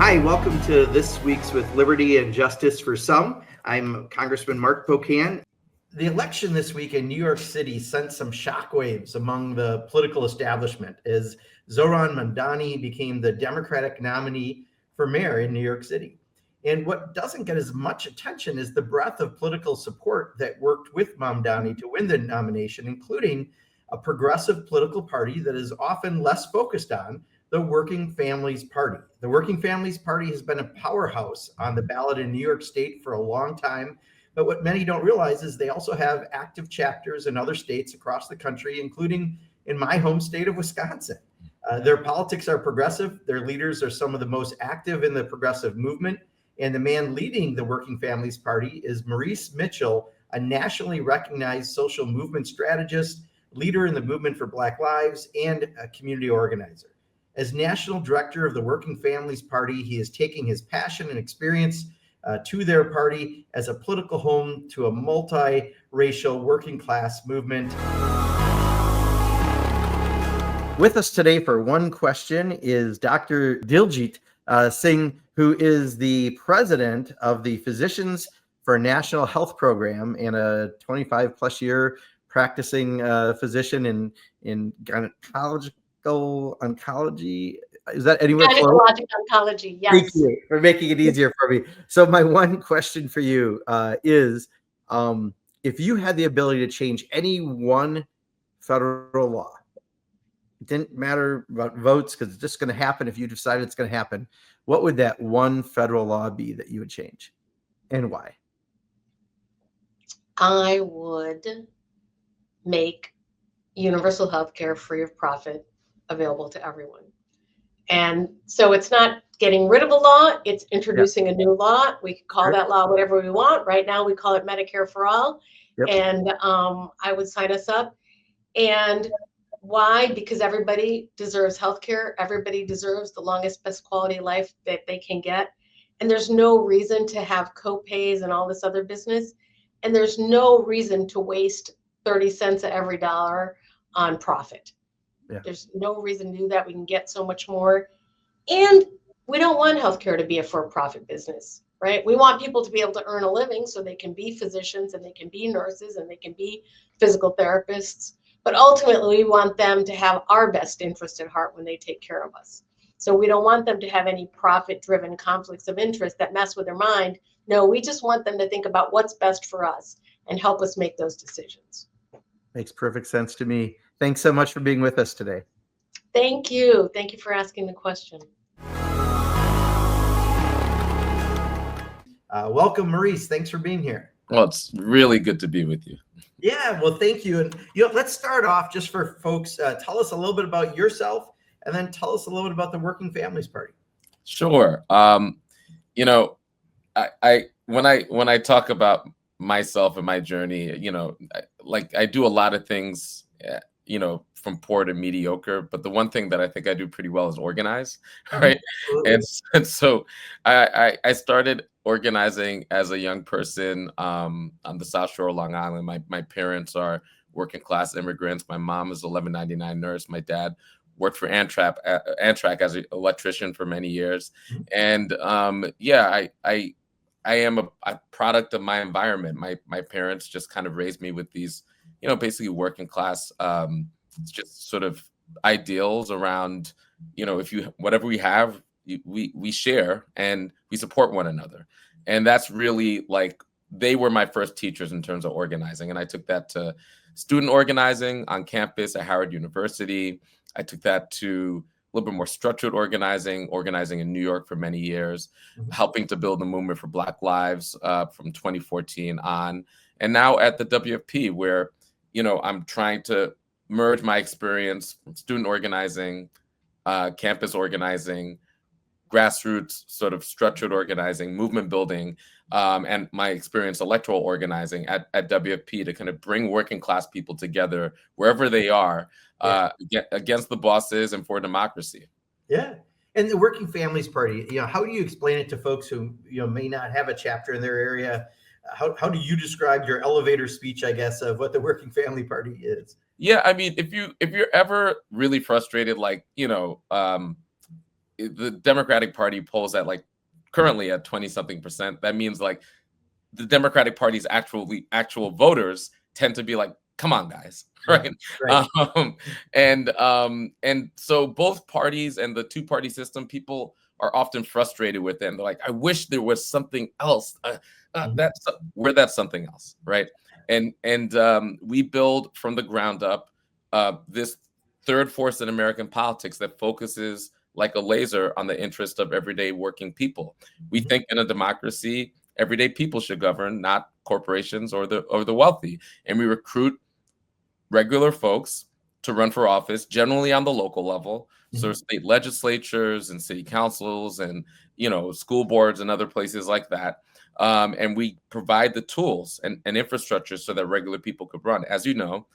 Hi, welcome to this week's With Liberty and Justice for Some. I'm Congressman Mark Pocan. The election this week in New York City sent some shockwaves among the political establishment as Zohran Mamdani became the Democratic nominee for mayor in New York City. And what doesn't get as much attention is the breadth of political support that worked with Mamdani to win the nomination, including a progressive political party that is often less focused on, the Working Families Party. The Working Families Party has been a powerhouse on the ballot in New York State for a long time. But what many don't realize is they also have active chapters in other states across the country, including in my home state of Wisconsin. Their politics are progressive. Their leaders are some of the most active in the progressive movement. And the man leading the Working Families Party is Maurice Mitchell, a nationally recognized social movement strategist, leader in the movement for Black Lives, and a community organizer. As national director of the Working Families Party, he is taking his passion and experience to their party as a political home to a multiracial working class movement. With us today for one question is Dr. Diljit Singh, who is the president of the Physicians for National Health Program and a 25 plus year practicing physician in gynecological oncology. Is that anywhere close? Gynecologic oncology, yes. Thank you for making it easier for me. So my one question for you is, if you had the ability to change any one federal law, it didn't matter about votes because it's just going to happen if you decide it's going to happen, what would that one federal law be that you would change and why? I would make universal health care free of profit available to everyone. And so it's not getting rid of a law, it's introducing a new law. We can call that law whatever we want. Right now we call it Medicare for All. And I would sign us up. And why? Because everybody deserves health care. Everybody deserves the longest, best quality life that they can get. And there's no reason to have co-pays and all this other business. And there's no reason to waste 30 cents of every dollar on profit. There's no reason to do that. We can get so much more. And we don't want healthcare to be a for-profit business, right? We want people to be able to earn a living so they can be physicians and they can be nurses and they can be physical therapists. But ultimately, we want them to have our best interest at heart when they take care of us. So we don't want them to have any profit-driven conflicts of interest that mess with their mind. No, we just want them to think about what's best for us and help us make those decisions. Makes perfect sense to me. Thanks so much for being with us today. Thank you. Thank you for asking the question. Welcome, Maurice. Thanks for being here. Well, it's really good to be with you. Yeah, well, thank you. And let's start off just for folks. Tell us a little bit about yourself, and then tell us a little bit about the Working Families Party. Sure. I when I talk about myself and my journey, I do a lot of things, from poor to mediocre. But the one thing that I think I do pretty well is organize, right? And so I started organizing as a young person on the South Shore of Long Island. My parents are working class immigrants. My mom is 1199 nurse. My dad worked for Amtrak as an electrician for many years. And I am a product of my environment. My parents just kind of raised me with these, basically working class, just sort of ideals around, whatever we have, we share and we support one another. And that's really they were my first teachers in terms of organizing. And I took that to student organizing on campus at Howard University. I took that to a little bit more structured organizing in New York for many years, helping to build the movement for Black Lives from 2014 on. And now at the WFP, where, I'm trying to merge my experience from student organizing, campus organizing, grassroots sort of structured organizing, movement building, and my experience electoral organizing at WFP to kind of bring working class people together wherever they are, against the bosses and for democracy. Yeah. And the Working Families Party, how do you explain it to folks who, may not have a chapter in their area? How do you describe your elevator speech, I guess, of what the Working Family Party is? Yeah, I mean, if you're ever really frustrated, the Democratic Party polls at like currently at 20 something percent. That means like the Democratic Party's actual voters tend to be like, come on, guys, right? Right. And so both parties and the two-party system, people are often frustrated with them. They're like, I wish there was something else. That's something else, right? And we build from the ground up this third force in American politics that focuses like a laser on the interest of everyday working people. We think in a democracy, everyday people should govern, not corporations or the wealthy. And we recruit regular folks to run for office, generally on the local level. So state legislatures and city councils and school boards and other places like that. And we provide the tools and infrastructure so that regular people could run. As you know,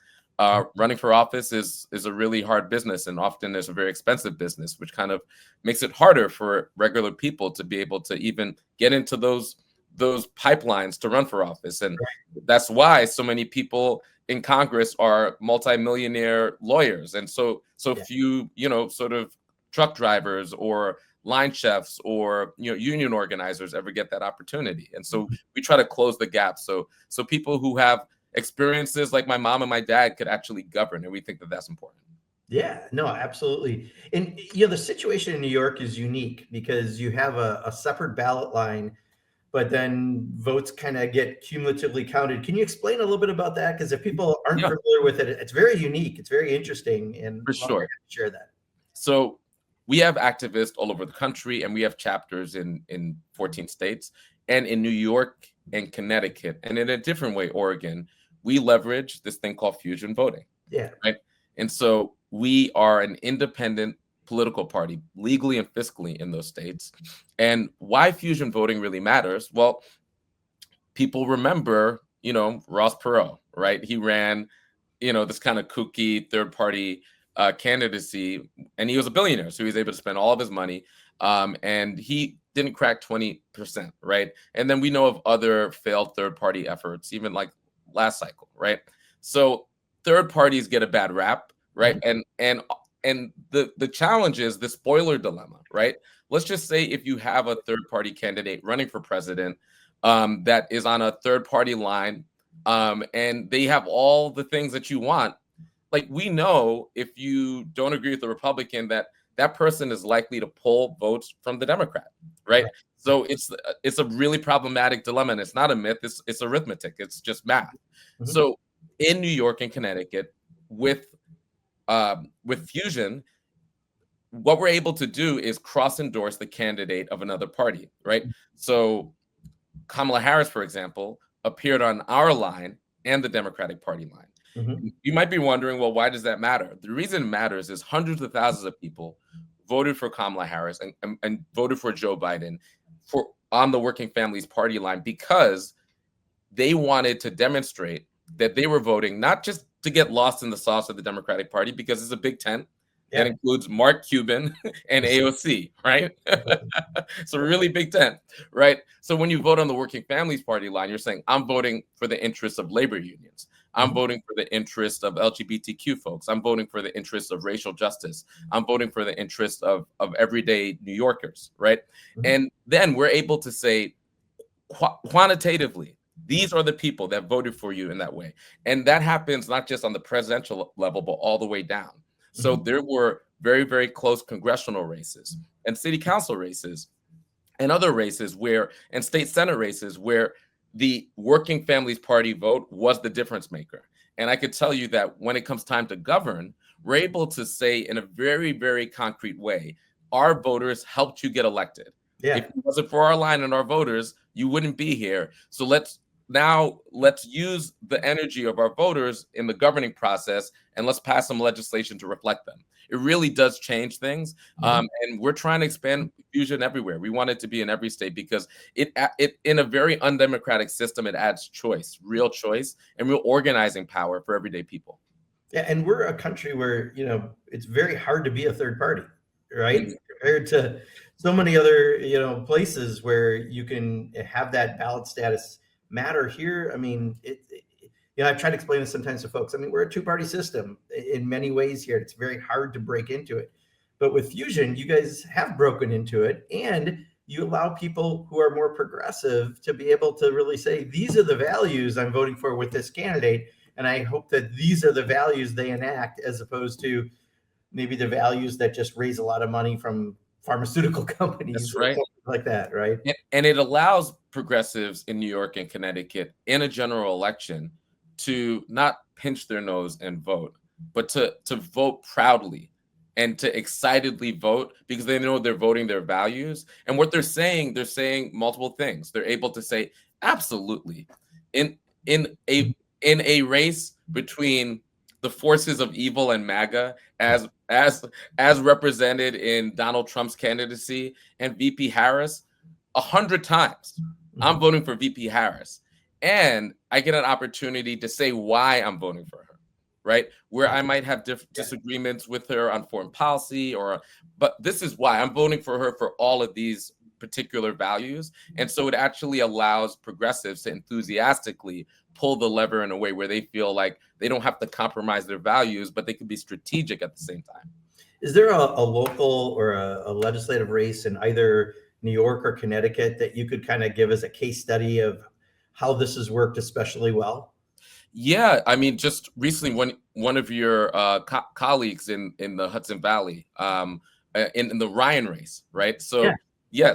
running for office is a really hard business, and often is a very expensive business, which kind of makes it harder for regular people to be able to even get into those pipelines to run for office. And that's why so many people in Congress are multimillionaire lawyers, and so few sort of truck drivers or line chefs or union organizers ever get that opportunity. And so we try to close the gap so people who have experiences like my mom and my dad could actually govern, and we think that that's important. Yeah, no, absolutely. And the situation in New York is unique because you have a separate ballot line, but then votes kind of get cumulatively counted. Can you explain a little bit about that? Because if people aren't familiar with it, it's very unique. It's very interesting, and For sure. Share that. So we have activists all over the country, and we have chapters in 14 states, and in New York and Connecticut, and in a different way, Oregon, we leverage this thing called fusion voting. Yeah. Right. And so we are an independent political party, legally and fiscally, in those states. And why fusion voting really matters? Well, people remember, Ross Perot, right? He ran, this kind of kooky third party candidacy, and he was a billionaire, so he was able to spend all of his money, and he didn't crack 20%, right? And then we know of other failed third party efforts, even like last cycle, right? So third parties get a bad rap, right? And the challenge is the spoiler dilemma, right? Let's just say if you have a third party candidate running for president that is on a third party line, and they have all the things that you want. Like, we know if you don't agree with the Republican, that person is likely to pull votes from the Democrat, right? So it's a really problematic dilemma, and it's not a myth. It's arithmetic. It's just math. So in New York and Connecticut, with fusion, what we're able to do is cross-endorse the candidate of another party, right? So Kamala Harris, for example, appeared on our line and the Democratic Party line. You might be wondering, well, why does that matter? The reason it matters is hundreds of thousands of people voted for Kamala Harris and voted for Joe Biden on the Working Families Party line because they wanted to demonstrate that they were voting not just to get lost in the sauce of the Democratic Party, because it's a big tent that includes Mark Cuban and AOC, right? So really big tent, right? So when you vote on the Working Families Party line, you're saying, I'm voting for the interests of labor unions. I'm voting for the interest of LGBTQ folks. I'm voting for the interest of racial justice. I'm voting for the interest of everyday New Yorkers, right? And then we're able to say quantitatively, these are the people that voted for you in that way. And that happens not just on the presidential level, but all the way down. So there were very, very close congressional races and city council races and other races and state senate races where the Working Families Party vote was the difference maker. And I could tell you that when it comes time to govern, we're able to say in a very, very concrete way, our voters helped you get elected. If it wasn't for our line and our voters, you wouldn't be here. So let's use the energy of our voters in the governing process, and let's pass some legislation to reflect them. It really does change things. And we're trying to expand fusion everywhere. We want it to be in every state because it in a very undemocratic system, it adds choice, real choice, and real organizing power for everyday people. Yeah, and we're a country where, it's very hard to be a third party, right? Compared to so many other, places where you can have that ballot status matter. Here, I mean, I've tried to explain this sometimes to folks. I mean, we're a two-party system in many ways here. It's very hard to break into it. But with Fusion, you guys have broken into it, and you allow people who are more progressive to be able to really say, these are the values I'm voting for with this candidate. And I hope that these are the values they enact, as opposed to maybe the values that just raise a lot of money from pharmaceutical companies That's right. like that, right? And it allows progressives in New York and Connecticut in a general election to not pinch their nose and vote, but to vote proudly and to excitedly vote, because they know they're voting their values. And what they're saying multiple things. They're able to say, absolutely, in in a in a race between the forces of evil and MAGA, as represented in Donald Trump's candidacy and VP Harris, 100 times I'm voting for VP Harris, and I get an opportunity to say why I'm voting for her, right? Where I might have disagreements with her on foreign policy, but this is why I'm voting for her for all of these particular values. And so it actually allows progressives to enthusiastically pull the lever in a way where they feel like they don't have to compromise their values, but they can be strategic at the same time. Is there a local or a legislative race in either New York or Connecticut that you could kind of give as a case study of how this has worked especially well? Yeah, I mean, just recently, one of your colleagues in the Hudson Valley, in the Ryan race, right? So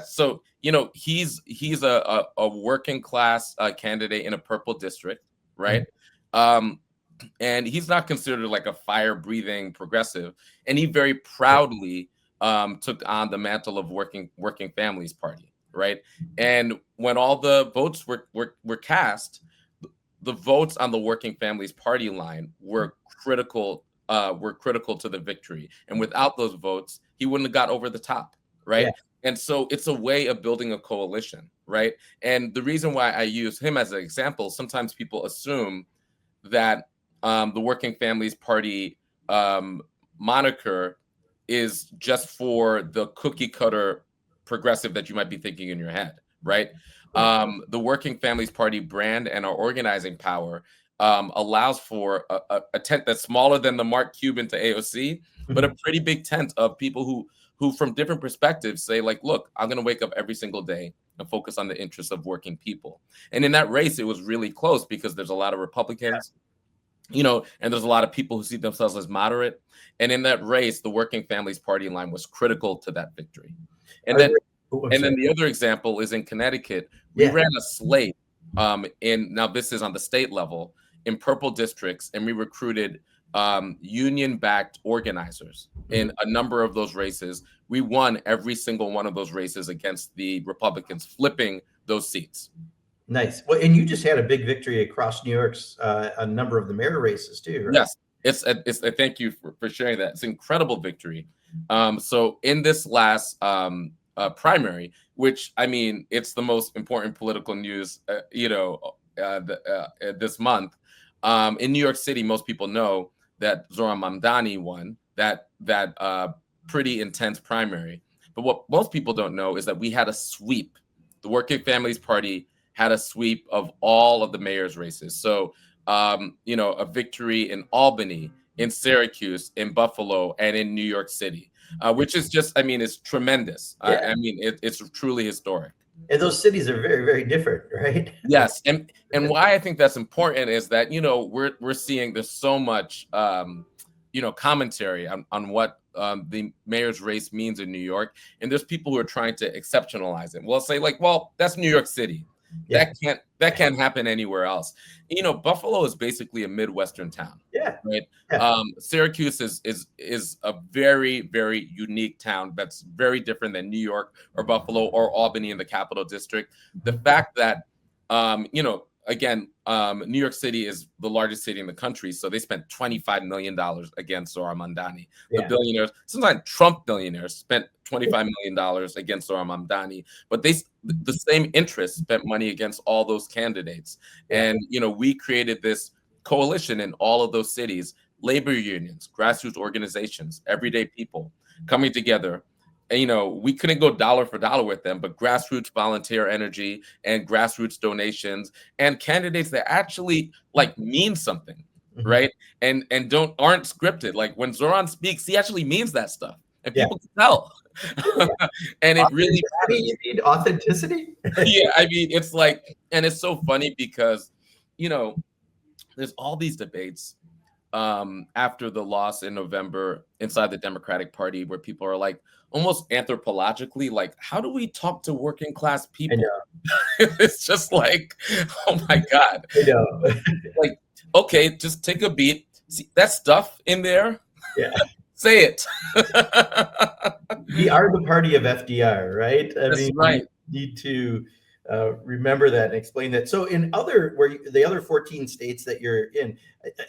so he's a working class candidate in a purple district, right? And he's not considered like a fire breathing progressive, and he very proudly took on the mantle of working families party, right? And when all the votes were cast, the votes on the working families party line were critical to the victory. And without those votes, he wouldn't have got over the top, right? And so it's a way of building a coalition, right? And the reason why I use him as an example, sometimes people assume that the Working Families Party moniker is just for the cookie cutter progressive that you might be thinking in your head, right? The Working Families Party brand and our organizing power allows for a tent that's smaller than the Mark Cuban to AOC, but a pretty big tent of people who from different perspectives say, like, look, I'm going to wake up every single day and focus on the interests of working people. And in that race, it was really close because there's a lot of Republicans, and there's a lot of people who see themselves as moderate. And in that race, the Working Families Party line was critical to that victory. And then the other example is in Connecticut. We ran a slate now this is on the state level in purple districts, and we recruited union-backed organizers in a number of those races. We won every single one of those races against the Republicans, flipping those seats. Nice. Well, and you just had a big victory across New York's a number of the mayor races too, right? Yes, it's thank you for sharing that. It's an incredible victory. So in this last primary, which, I mean, it's the most important political news, this month. In New York City, most people know that Zohran Mamdani won that pretty intense primary. But what most people don't know is that we had a sweep. The Working Families Party had a sweep of all of the mayor's races. So, a victory in Albany, in Syracuse, in Buffalo, and in New York City, which is just, I mean, it's tremendous. It's truly historic. And those cities are very, very different, right? Yes, and why I think that's important is that we're seeing there's so much commentary on what the mayor's race means in New York, and there's people who are trying to exceptionalize it. Well, say like, well, that's New York City. That can't happen anywhere else. Buffalo is basically a Midwestern town. Right. Syracuse is a very, very unique town that's very different than New York or Buffalo or Albany in the Capital District. The fact that again, New York City is the largest city in the country, so they spent $25 million against Zohran Mamdani. The billionaires, sometimes Trump billionaires, spent $25 million against Zohran Mamdani, but the same interests spent money against all those candidates. And we created this coalition in all of those cities, labor unions, grassroots organizations, everyday people coming together. And, we couldn't go dollar for dollar with them, but grassroots volunteer energy and grassroots donations and candidates that actually mean something, right? And aren't scripted. Like when Zohran speaks, he actually means that stuff. and people can tell. And it really, You need authenticity. yeah, I mean, it's like, and it's so funny because, you know, there's all these debates after the loss in November inside the Democratic Party where people are like almost anthropologically like, how do we talk to working class I people? know. It's just like, oh my God. I know. Like, okay, just take a beat. See that stuff in there? Yeah. Say it. We are the party of FDR, right? I That's mean, right. we need to remember that and explain that. So, in the other 14 states that you're in,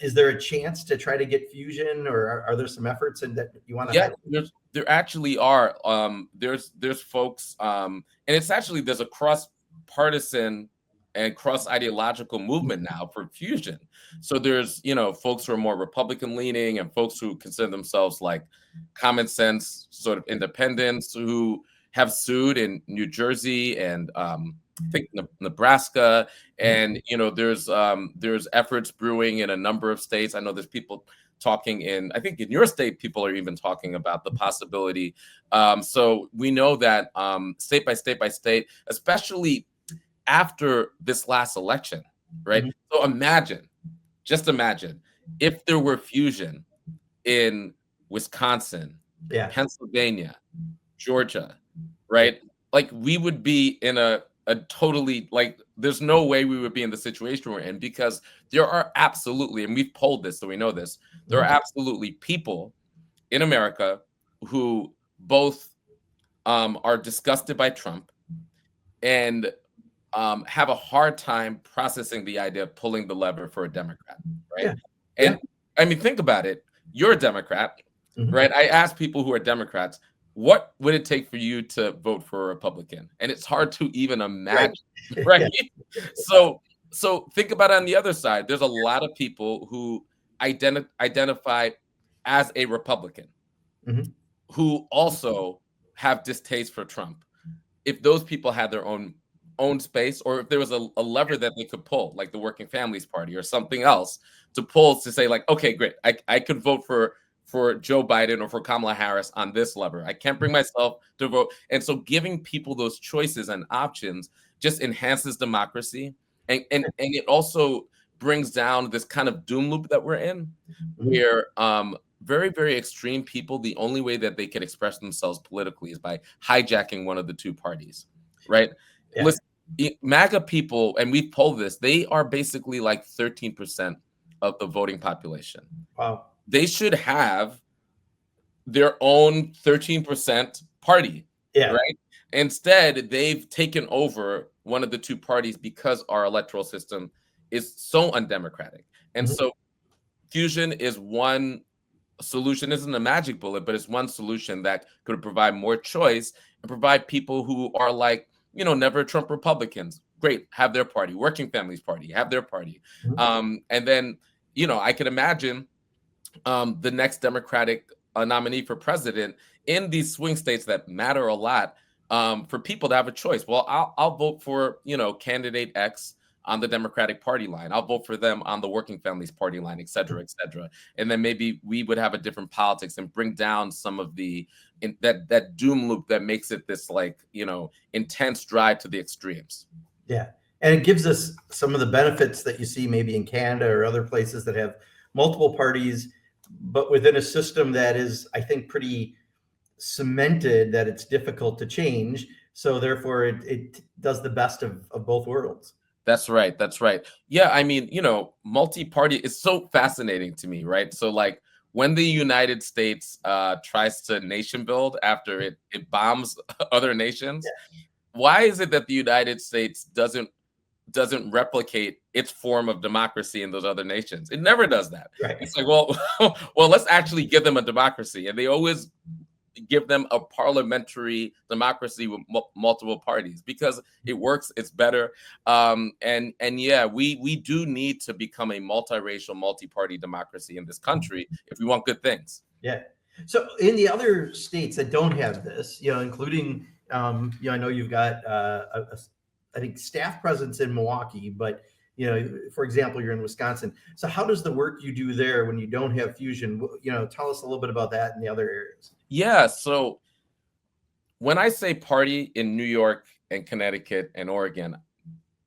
is there a chance to try to get fusion, or are there some efforts in that you want to Yeah, highlight? there actually are. There's folks, and it's actually there's a cross partisan and cross ideological movement now for fusion. So there's folks who are more Republican leaning and folks who consider themselves like common sense sort of independents who have sued in New Jersey and I think Nebraska, and there's efforts brewing in a number of states. I know there's people talking I think in your state, people are even talking about the possibility. So we know that state by state, especially after this last election, right? Mhm. So just imagine if there were fusion in Wisconsin, Yeah. Pennsylvania, Georgia, right? Like we would be in a totally like there's no way we would be in the situation we're in because there are absolutely, and we've polled this so we know this, there are absolutely people in America who both are disgusted by Trump and have a hard time processing the idea of pulling the lever for a Democrat, right? Yeah. And I mean, think about it. You're a Democrat, Mhm. right? I ask people who are Democrats, what would it take for you to vote for a Republican? And it's hard to even imagine, right? So think about it on the other side. There's a lot of people who identify as a Republican Mhm. who also have distaste for Trump. If those people had their own space, or if there was a lever that they could pull, like the Working Families Party or something else to pull to say, like, okay, great, I could vote for Joe Biden or for Kamala Harris on this lever. I can't bring myself to vote. And so giving people those choices and options just enhances democracy. And it also brings down this kind of doom loop that we're in, where very, very extreme people, the only way that they can express themselves politically is by hijacking one of the two parties, right? Yeah. Listen, MAGA people, and we've polled this, they are basically like 13% of the voting population. Wow. They should have their own 13% party, Yeah. right? Instead, they've taken over one of the two parties because our electoral system is so undemocratic. And so fusion is one solution, isn't a magic bullet, but it's one solution that could provide more choice and provide people who are like, never Trump Republicans. Great, have their party. Working Families Party, have their party. And then, I could imagine the next Democratic nominee for president in these swing states that matter a lot, for people to have a choice. Well, I'll vote for candidate X on the Democratic Party line. I'll vote for them on the Working Families Party line, et cetera, et cetera. And then maybe we would have a different politics and bring down some of that doom loop that makes it this like intense drive to the extremes. Yeah. And it gives us some of the benefits that you see maybe in Canada or other places that have multiple parties, but within a system that is, I think, pretty cemented that it's difficult to change. So therefore it does the best of both worlds. That's right. That's right. Yeah, I mean, multi-party is so fascinating to me, right? So like when the United States tries to nation build after it bombs other nations, why is it that the United States doesn't replicate its form of democracy in those other nations? It never does that. Right. It's like, well, let's actually give them a democracy. And they always give them a parliamentary democracy with multiple parties because it works, it's better. And yeah, we do need to become a multiracial, multi-party democracy in this country if we want good things. Yeah. So in the other states that don't have this, including, I know you've got, I think staff presence in Milwaukee, but For example, you're in Wisconsin. So how does the work you do there when you don't have fusion, tell us a little bit about that in the other areas? Yeah. So when I say party in New York and Connecticut and Oregon,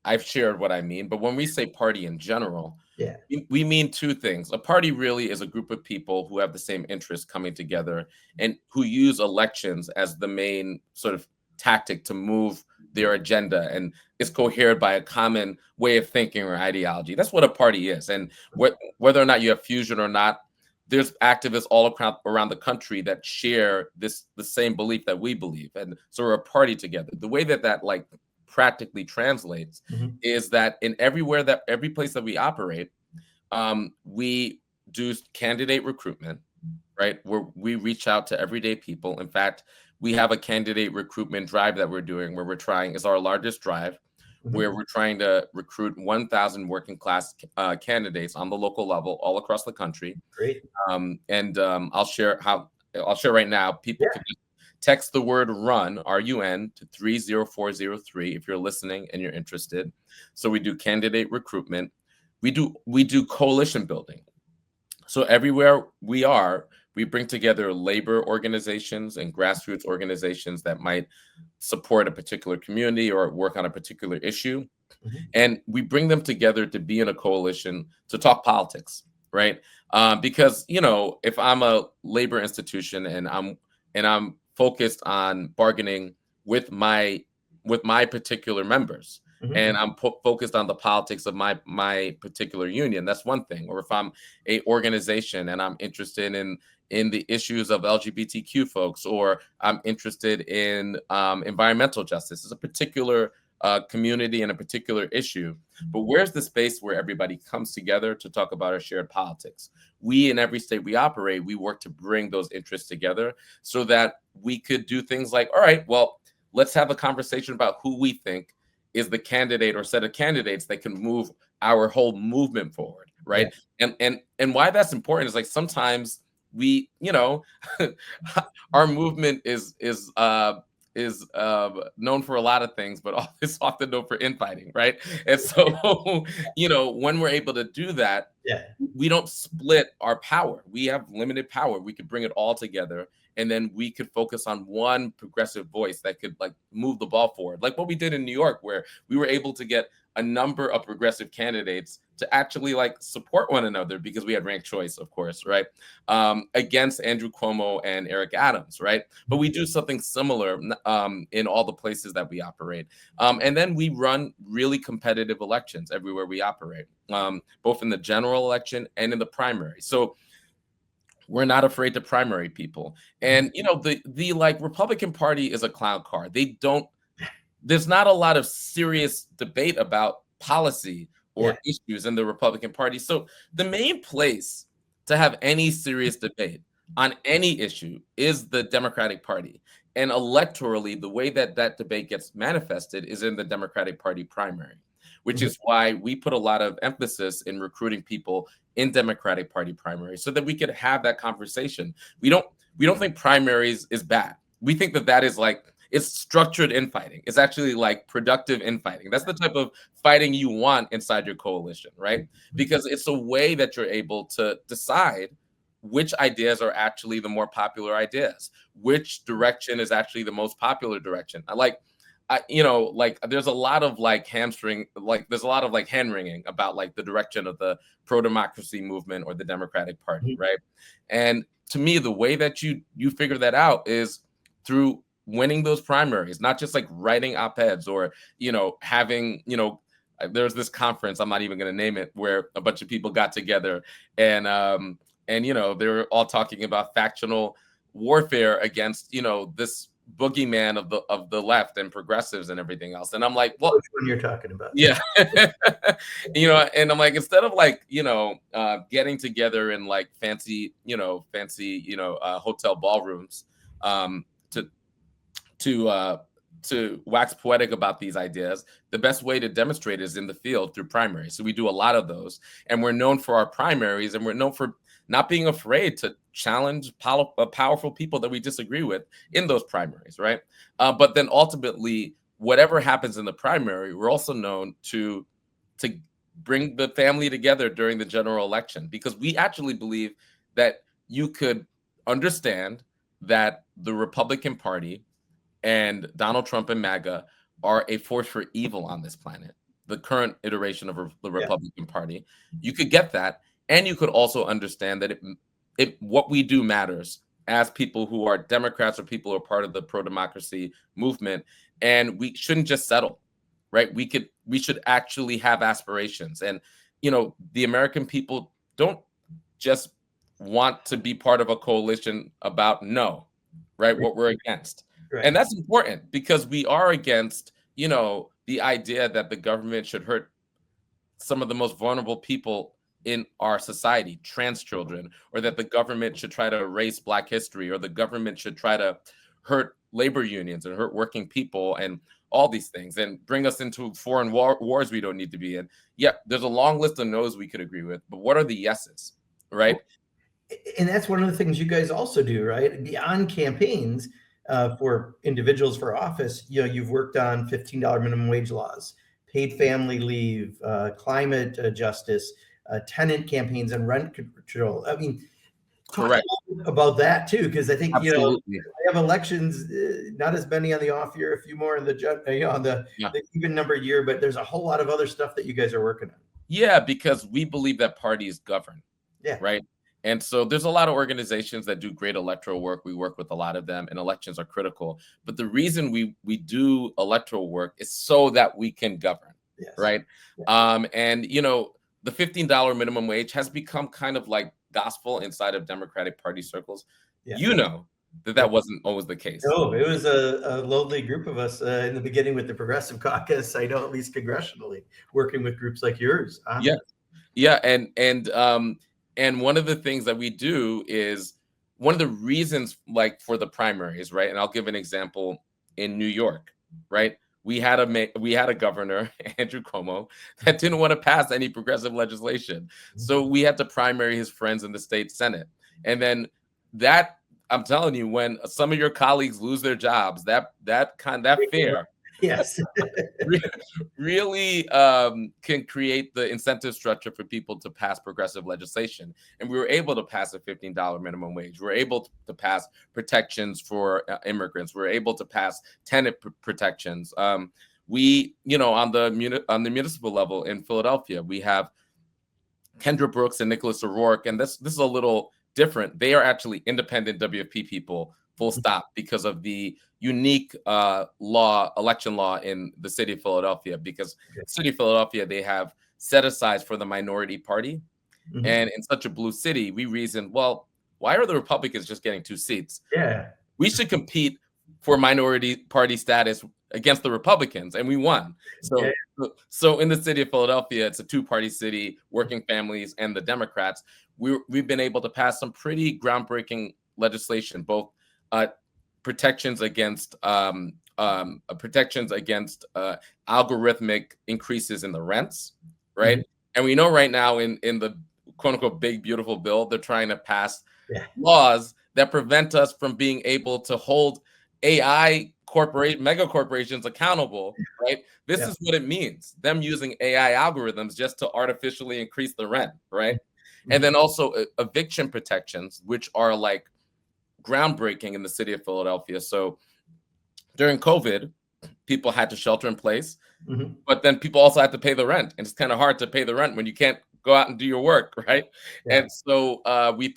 I've shared what I mean. But when we say party in general, Yeah. we mean two things. A party really is a group of people who have the same interests coming together and who use elections as the main sort of tactic to move their agenda and is coherent by a common way of thinking or ideology. That's what a party is. And whether or not you have fusion or not, there's activists all around the country that share the same belief that we believe. And so we're a party together. The way that like practically translates is that in every place that we operate, we do candidate recruitment, right? Where we reach out to everyday people. In fact, we have a candidate recruitment drive that we're doing where it's our largest drive, where we're trying to recruit 1,000 working class candidates on the local level all across the country. Great. I'll share right now. People can just text the word RUN, RUN, to 30403 if you're listening and you're interested. So we do candidate recruitment. We do coalition building. So everywhere we are, we bring together labor organizations and grassroots organizations that might support a particular community or work on a particular issue. And we bring them together to be in a coalition to talk politics, right? Because, if I'm a labor institution and I'm focused on bargaining with my particular members, and I'm focused on the politics of my particular union, that's one thing. Or if I'm a organization and I'm interested in the issues of LGBTQ folks, or I'm interested in environmental justice, is a particular community and a particular issue. But where's the space where everybody comes together to talk about our shared politics? We, in every state we operate, we work to bring those interests together so that we could do things like, all right, well, let's have a conversation about who we think is the candidate or set of candidates that can move our whole movement forward, right? Yeah. And why that's important is like sometimes we, our movement is known for a lot of things, but it's often known for infighting, right? And so, when we're able to do that, we don't split our power. We have limited power. We could bring it all together, and then we could focus on one progressive voice that could like move the ball forward, like what we did in New York, where we were able to get a number of progressive candidates to actually like support one another because we had ranked choice, of course, right? Against Andrew Cuomo and Eric Adams, right? But we do something similar in all the places that we operate. And then we run really competitive elections everywhere we operate, both in the general election and in the primary. So we're not afraid to primary people. And, the like Republican Party is a clown car. There's not a lot of serious debate about policy or issues in the Republican Party. So the main place to have any serious debate on any issue is the Democratic Party. And electorally, the way that debate gets manifested is in the Democratic Party primary, which is why we put a lot of emphasis in recruiting people in Democratic Party primaries so that we could have that conversation. We don't think primaries is bad. We think that is like, it's structured infighting. It's actually like productive infighting. That's the type of fighting you want inside your coalition, right? Because it's a way that you're able to decide which ideas are actually the more popular ideas, which direction is actually the most popular direction. There's a lot of like there's a lot of like hand wringing about like the direction of the pro-democracy movement or the Democratic Party, right? And to me, the way that you figure that out is through winning those primaries, not just like writing op-eds or, having, there's this conference, I'm not even going to name it, where a bunch of people got together and they were all talking about factional warfare against, this boogeyman of the left and progressives and everything else. And I'm like, well, which one you're talking about? Yeah. And I'm like, instead of like, getting together in like fancy hotel ballrooms, to wax poetic about these ideas, the best way to demonstrate is in the field through primaries. So we do a lot of those, and we're known for our primaries, and we're known for not being afraid to challenge powerful people that we disagree with in those primaries, right? But then ultimately, whatever happens in the primary, we're also known to bring the family together during the general election, because we actually believe that you could understand that the Republican Party and Donald Trump and MAGA are a force for evil on this planet, the current iteration of the Republican Party. You could get that, and you could also understand that what we do matters as people who are Democrats or people who are part of the pro-democracy movement, and we shouldn't just settle, right? We should actually have aspirations. And, the American people don't just want to be part of a coalition about what we're against. Right. And that's important because we are against, the idea that the government should hurt some of the most vulnerable people in our society, trans children, or that the government should try to erase Black history, or the government should try to hurt labor unions and hurt working people and all these things and bring us into foreign wars we don't need to be in. Yeah, there's a long list of no's we could agree with, but what are the yeses, right? And that's one of the things you guys also do, right? Beyond campaigns for individuals for office, you've worked on $15 minimum wage laws, paid family leave, climate justice, tenant campaigns, and rent control. I mean, correct about that too, because I think absolutely. I have elections, not as many on the off year, a few more in the the even number year, but there's a whole lot of other stuff that you guys are working on. Yeah, because we believe that parties govern. Yeah. Right. And so there's a lot of organizations that do great electoral work. We work with a lot of them, and elections are critical. But the reason we do electoral work is so that we can govern. Yes. Right. Yeah. And, the $15 minimum wage has become kind of like gospel inside of Democratic Party circles. Yeah. That wasn't always the case. No, it was a lonely group of us in the beginning with the Progressive Caucus. I know, at least congressionally, working with groups like yours. Yeah. Yeah. And one of the things that we do is one of the reasons, like for the primaries, right? And I'll give an example in New York, right? We had a governor, Andrew Cuomo, that didn't want to pass any progressive legislation. So we had to primary his friends in the state Senate. And then I'm telling you, when some of your colleagues lose their jobs, that fear yes really can create the incentive structure for people to pass progressive legislation. And we were able to pass a $15 minimum wage. We were able to pass protections for immigrants. We were able to pass tenant protections. We, on the municipal level in Philadelphia, we have Kendra Brooks and Nicholas O'Rourke, and this is a little different. They are actually independent WFP people, full stop, because of the unique election law in the city of Philadelphia, because the city of Philadelphia, they have set aside for the minority party. Mm-hmm. And in such a blue city, we reasoned, well, why are the Republicans just getting 2 seats? Yeah. We should compete for minority party status against the Republicans, and we won. So in the city of Philadelphia, it's a 2-party city, working families and the Democrats. We've been able to pass some pretty groundbreaking legislation, both protections against algorithmic increases in the rents, right? Mm-hmm. And we know right now in the quote unquote big beautiful bill, they're trying to pass laws that prevent us from being able to hold AI mega corporations accountable, right? This is what it means, them using AI algorithms just to artificially increase the rent, right? Mm-hmm. And then also eviction protections, which are like groundbreaking in the city of Philadelphia. So during COVID, people had to shelter in place, mm-hmm. but then people also had to pay the rent. And it's kind of hard to pay the rent when you can't go out and do your work, right? Yeah. And so we,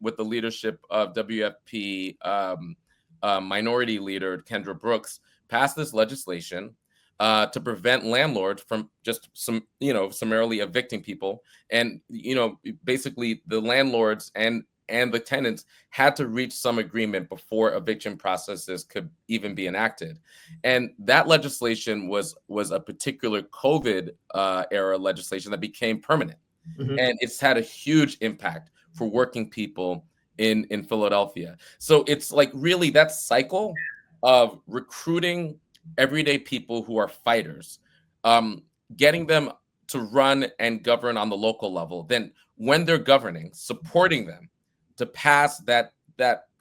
with the leadership of WFP minority leader Kendra Brooks, passed this legislation to prevent landlords from just summarily evicting people. And, basically the landlords and the tenants had to reach some agreement before eviction processes could even be enacted. And that legislation was a particular COVID era legislation that became permanent. Mm-hmm. And it's had a huge impact for working people in Philadelphia. So it's like really that cycle of recruiting everyday people who are fighters, getting them to run and govern on the local level. Then when they're governing, supporting them to pass that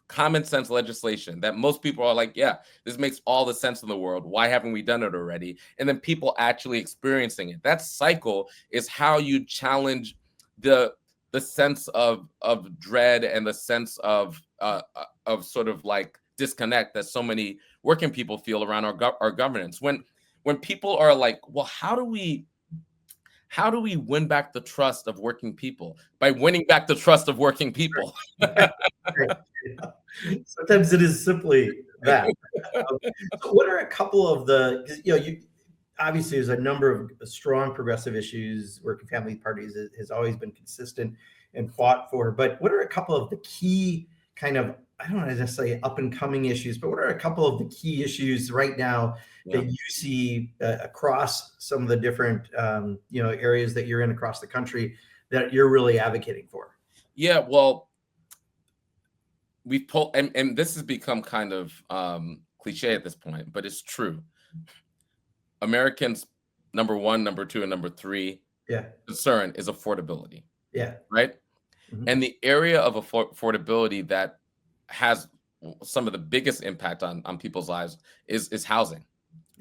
common sense legislation that most people are like, yeah, this makes all the sense in the world. Why haven't we done it already? And then people actually experiencing it. That cycle is how you challenge the sense of dread and the sense of sort of like disconnect that so many working people feel around our governance. When people are like, well, how do we win back the trust of working people? By winning back the trust of working people. Sometimes it is simply that. So what are a couple of the, 'cause, you obviously there's a number of strong progressive issues. Working Family Parties has always been consistent and fought for, but what are a couple of the key kind of, I don't want to necessarily up and coming issues, but what are a couple of the key issues right now that you see across some of the different areas that you're in across the country that you're really advocating for? Yeah, well, we've pulled, and this has become kind of cliche at this point, but it's true. Americans, number one, number two, and number three concern is affordability. Yeah. Right. Mm-hmm. And the area of affordability that has some of the biggest impact on people's lives is housing.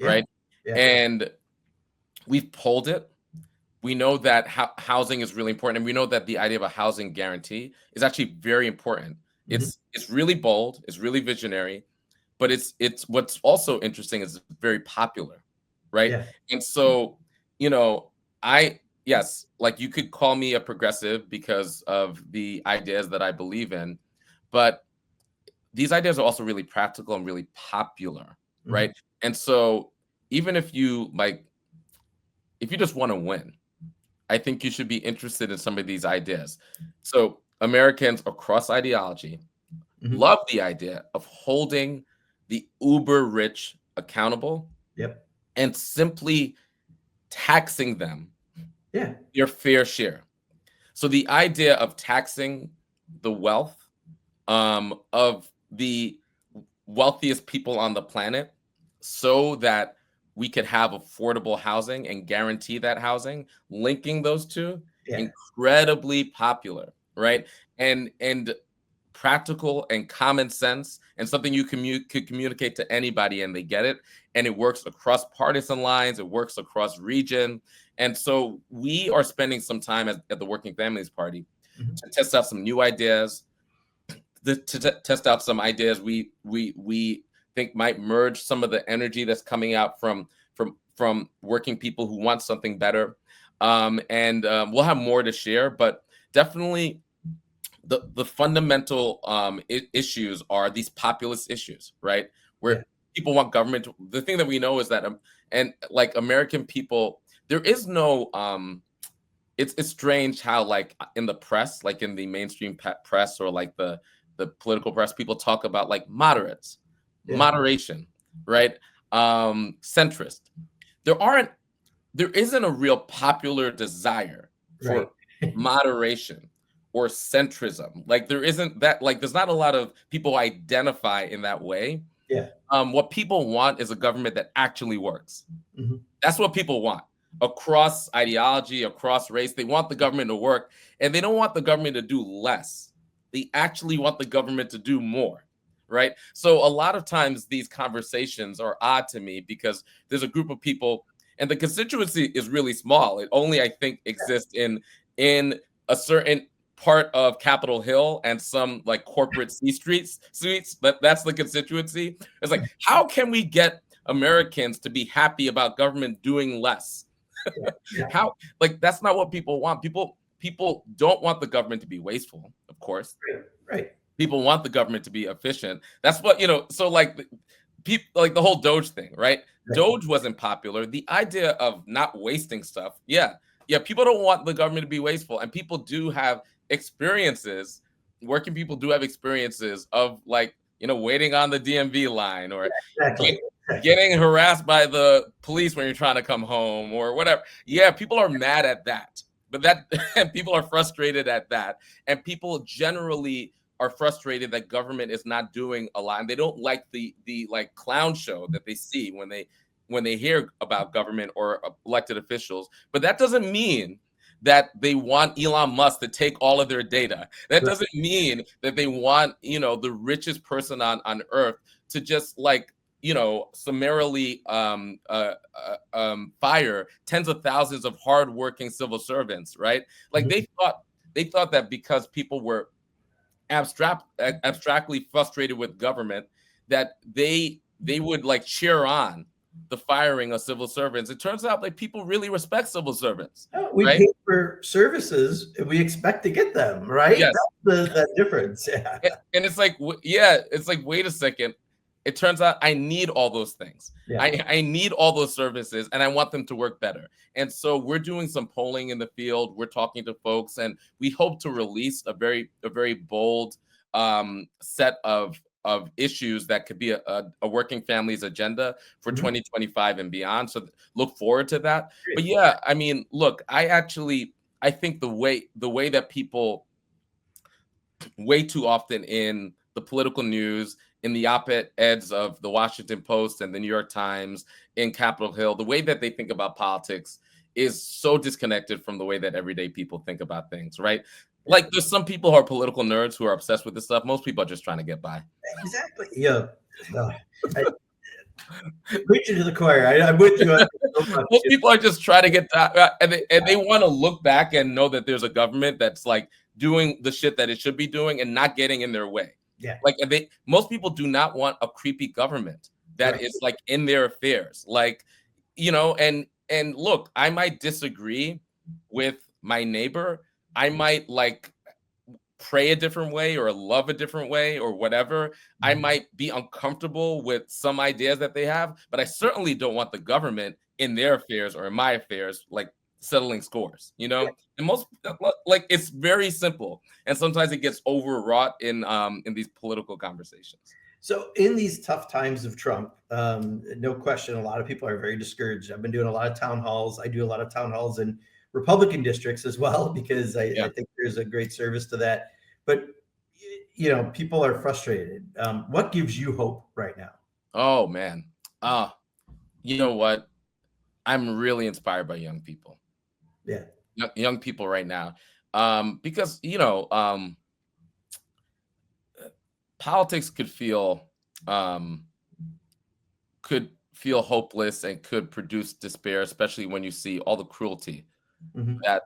Right. Yeah. And we've pulled it. We know that housing is really important. And we know that the idea of a housing guarantee is actually very important. Mm-hmm. It's really bold. It's really visionary. But it's what's also interesting is very popular. Right. Yeah. And so, yes, like you could call me a progressive because of the ideas that I believe in, but these ideas are also really practical and really popular, Mm-hmm. right? And so even if you just want to win, I think you should be interested in some of these ideas. So Americans across ideology Mm-hmm. love the idea of holding the uber rich accountable. Yep. And simply taxing them their fair share. So the idea of taxing the wealth of the wealthiest people on the planet so that we could have affordable housing and guarantee that housing, linking those two, incredibly popular, right? And practical and common sense, and something you could communicate to anybody and they get it. And it works across partisan lines. It works across region. And so we are spending some time at the Working Families Party to test out some new ideas, to test out some ideas we think might merge some of the energy that's coming out from working people who want something better. And we'll have more to share, but definitely the fundamental issues are these populist issues, right? Where people want government. The thing that we know is that, and like American people, there is no, it's strange how like in the press, like in the mainstream press or like the political press, people talk about like moderates, moderation, right? Centrist. There isn't a real popular desire for moderation or centrism. Like there isn't that, like there's not a lot of people identify in that way. What people want is a government that actually works. That's what people want across ideology, across race. They want the government to work, and they don't want the government to do less. They actually want the government to do more, right? So a lot of times these conversations are odd to me because there's a group of people, and the constituency is really small. It only, I think, exists in a certain part of Capitol Hill and some like corporate suites. That's the constituency. It's like, how can we get Americans to be happy about government doing less? How, like, that's not what people want. People don't want the government to be wasteful, of course. Right. People want the government to be efficient. That's what, so like people, like the whole Doge thing, right? Doge wasn't popular. The idea of not wasting stuff. Yeah. People don't want the government to be wasteful. And people do have experiences, working people do have experiences of like, waiting on the DMV line or getting harassed by the police when you're trying to come home or whatever. Yeah, people are mad at that. But and people are frustrated at that. And people generally are frustrated that government is not doing a lot. And they don't like the like clown show that they see when they hear about government or elected officials. But that doesn't mean that they want Elon Musk to take all of their data. That doesn't mean that they want, the richest person on earth to just like, summarily fire tens of thousands of hardworking civil servants, right? Like they thought that because people were abstractly frustrated with government, that they would like cheer on the firing of civil servants. It turns out like people really respect civil servants. We right? pay for services and we expect to get them, right? Yes. That's the difference. Yeah. And it's like, it's like, wait a second. It turns out I need all those things. Yeah. I need all those services and I want them to work better. And so we're doing some polling in the field. We're talking to folks and we hope to release a very bold set of issues that could be a working family's agenda for 2025 and beyond. So look forward to that. Great. But yeah, I mean, look, I think the way that people way too often in the political news, in the op-eds of the Washington Post and the New York Times, in Capitol Hill, the way that they think about politics is so disconnected from the way that everyday people think about things, right? Like there's some people who are political nerds who are obsessed with this stuff. Most people are just trying to get by. Exactly. Yeah. Preaching to the choir. I'm with you. Most people are just trying to get that, and they want to look back and know that there's a government that's like doing the shit that it should be doing and not getting in their way. Yeah. Like most people do not want a creepy government that is like in their affairs. Like, and look, I might disagree with my neighbor. I might like pray a different way or love a different way or whatever. I might be uncomfortable with some ideas that they have, but I certainly don't want the government in their affairs or in my affairs, like settling scores, And most, like, it's very simple. And sometimes it gets overwrought in these political conversations. So in these tough times of Trump, no question, a lot of people are very discouraged. I've been doing a lot of town halls. I do a lot of town halls in Republican districts as well, because I think there's a great service to that. But, people are frustrated. What gives you hope right now? Oh, man. You know what? I'm really inspired by young people. Yeah. Young people right now. Because, politics could feel hopeless and could produce despair, especially when you see all the cruelty that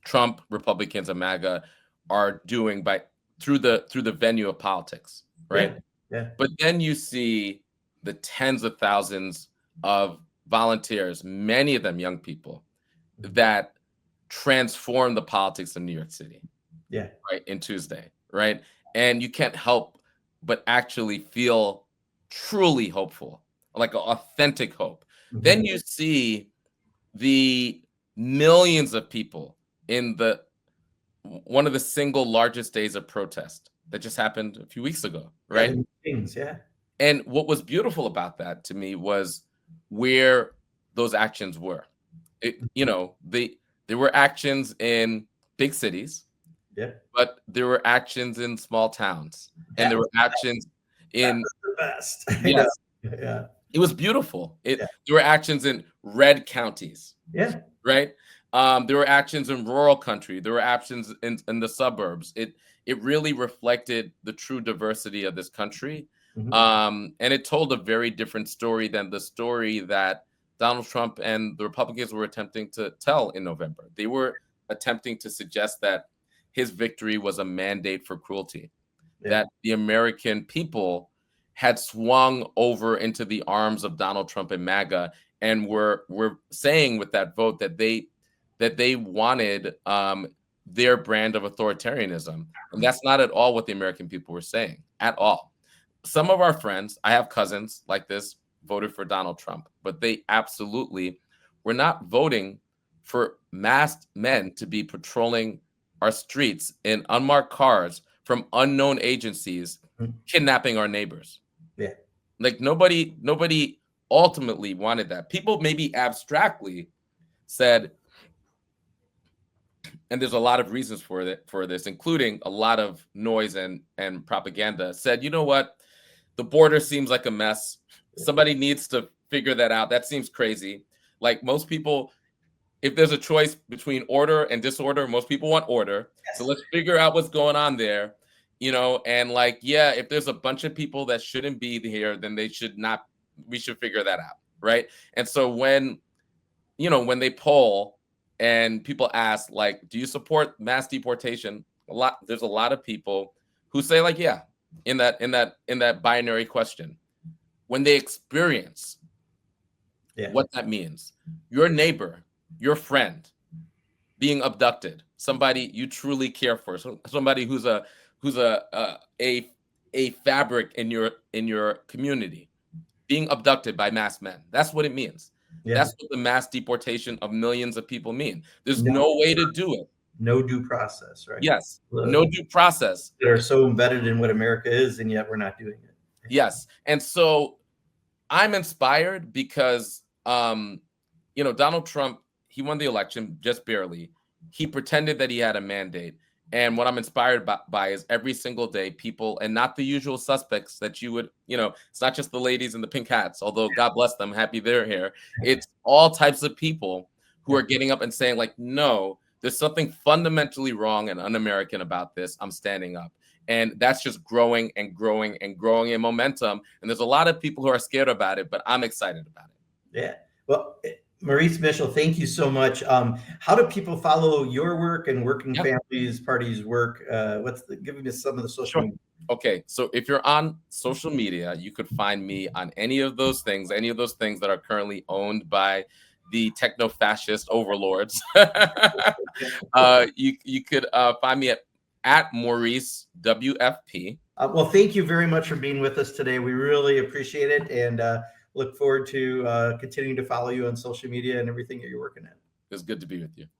Trump, Republicans, and MAGA are doing through the venue of politics, right? Yeah. But then you see the tens of thousands of volunteers, many of them young people, that transform the politics of New York City. Yeah. Right, in Tuesday, right? And you can't help but actually feel truly hopeful, like an authentic hope. Then you see the millions of people in one of the single largest days of protest that just happened a few weeks ago, right? Yeah. And what was beautiful about that to me was where those actions were. There were actions in big cities, but there were actions in small towns, and there were actions in the best. Yes. Yeah. It was beautiful. There were actions in red counties. Yeah. Right. There were actions in rural country. There were actions in the suburbs. It really reflected the true diversity of this country. And it told a very different story than the story that Donald Trump and the Republicans were attempting to tell in November. They were attempting to suggest that his victory was a mandate for cruelty, that the American people had swung over into the arms of Donald Trump and MAGA, and were saying with that vote that they wanted their brand of authoritarianism. And that's not at all what the American people were saying at all. Some of our friends, I have cousins like this, voted for Donald Trump, but they absolutely were not voting for masked men to be patrolling our streets in unmarked cars from unknown agencies, kidnapping our neighbors. Yeah. Like nobody ultimately wanted that. People maybe abstractly said, and there's a lot of reasons for this, including a lot of noise and propaganda, said, you know what? The border seems like a mess. Somebody needs to figure that out. That seems crazy. Like most people if there's a choice between order and disorder, most people want order. Yes. So let's figure out what's going on there, and like, yeah, if there's a bunch of people that shouldn't be here, then they should not, we should figure that out. Right. And so when they poll and people ask, like, do you support mass deportation? There's a lot of people who say, like, yeah, in that binary question. When they experience what that means, your neighbor, your friend being abducted, somebody you truly care for, somebody who's a fabric in your community, being abducted by masked men. That's what it means. Yeah. That's what the mass deportation of millions of people mean. There's no way to do it. No due process, right? Yes, no due process. That are so embedded in what America is, and yet we're not doing it. Yes, and so I'm inspired because, Donald Trump, he won the election just barely. He pretended that he had a mandate. And what I'm inspired by is every single day people, and not the usual suspects that you would, it's not just the ladies in the pink hats, although God bless them, happy they're here. It's all types of people who are getting up and saying, like, no, there's something fundamentally wrong and un-American about this. I'm standing up. And that's just growing and growing and growing in momentum. And there's a lot of people who are scared about it, but I'm excited about it. Yeah. Well, Maurice Mitchell, thank you so much. How do people follow your work and Working Families Party's work? Give me some of the social media. Okay, so if you're on social media, you could find me on any of those things that are currently owned by the techno-fascist overlords. You could find me at Maurice WFP. Well, thank you very much for being with us today. We really appreciate it, and look forward to continuing to follow you on social media and everything that you're working at. It's good to be with you.